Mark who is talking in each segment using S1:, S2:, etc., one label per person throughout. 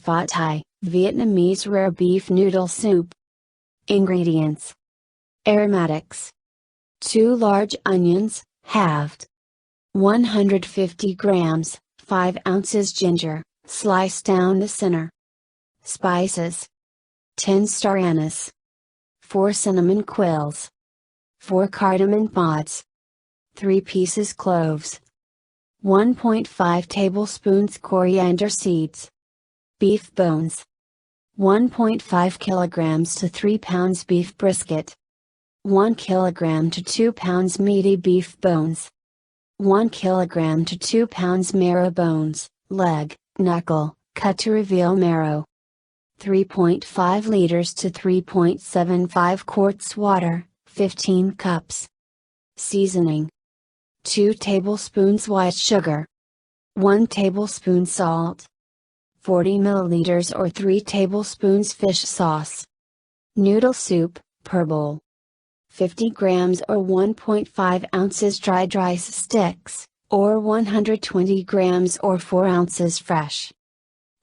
S1: Phở tái Vietnamese rare beef noodle soup. Ingredients: aromatics, 2 large onions, halved, 150 grams, 5 ounces ginger, sliced down the center. Spices: 10-star anise, 4 cinnamon quills, 4 cardamon pods, 3 pieces cloves, 1.5 tablespoons coriander seeds. Beef bones: 1.5 kilograms to 3 pounds beef brisket, 1 kilogram to 2 pounds meaty beef bones, 1 kilogram to 2 pounds marrow bones, leg, knuckle, cut to reveal marrow. 3.5 liters to 3.75 quarts water, 15 cups. Seasoning: 2 tablespoons white sugar, 1 tablespoon salt, 40 milliliters or 3 tablespoons fish sauce. Noodle soup, per bowl: 50 grams or 1.5 ounces dried rice sticks, or 120 grams or 4 ounces fresh.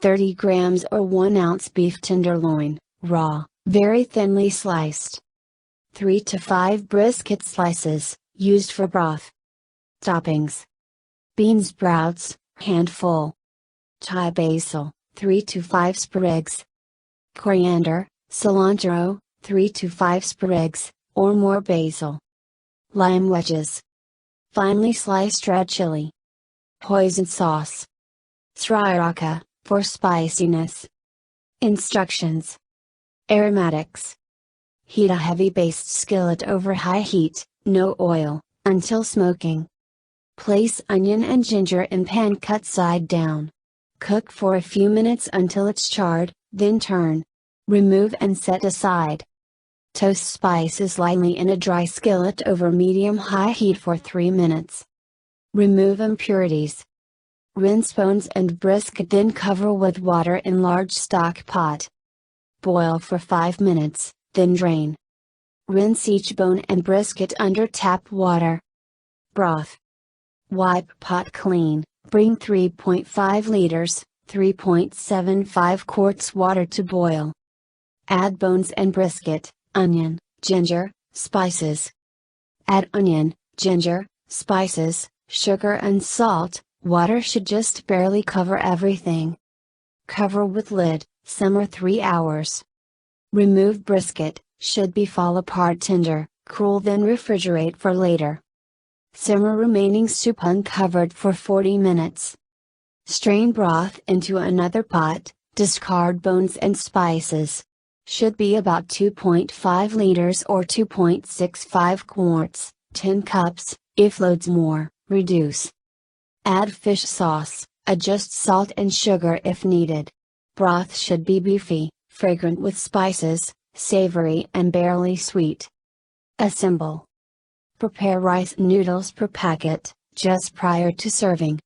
S1: 30 grams or 1 ounce beef tenderloin, raw, very thinly sliced. 3 to 5 brisket slices, used for broth. Toppings: Beansprouts, handful. Thai basil, 3 to 5 sprigs. Coriander, cilantro, 3 to 5 sprigs, or more basil. Lime wedges. Finely sliced red chili. Hoisin sauce. Sriracha, for spiciness. Instructions: aromatics. Heat a heavy based skillet over high heat, no oil, until smoking. Place onion and ginger in pan cut side down. Cook for a few minutes until it's charred, then turn. Remove and set aside. Toast spices lightly in a dry skillet over medium-high heat for 3 minutes. Remove impurities. Rinse bones and brisket, then cover with water in large stock pot. Boil for 5 minutes, then drain. Rinse each bone and brisket under tap water. Broth: wipe pot clean, bring 3.5 liters, 3.75 quarts water to boil. Add bones and brisket, onion, ginger, spices. Add onion, ginger, spices, sugar and salt. Water should just barely cover everything. Cover with lid, simmer 3 hours. Remove brisket, should be fall apart tender, cool then refrigerate for later. Simmer remaining soup uncovered for 40 minutes. Strain broth into another pot, discard bones and spices. Should be about 2.5 liters or 2.65 quarts, 10 cups, if loads more, reduce. Add fish sauce, adjust salt and sugar if needed. Broth should be beefy, fragrant with spices, savory and barely sweet. Assemble. Prepare rice noodles per packet, just prior to serving.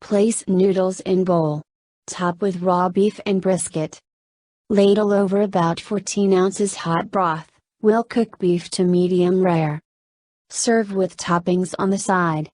S1: Place noodles in bowl. Top with raw beef and brisket. Ladle over about 14 ounces hot broth, will cook beef to medium rare. Serve with toppings on the side.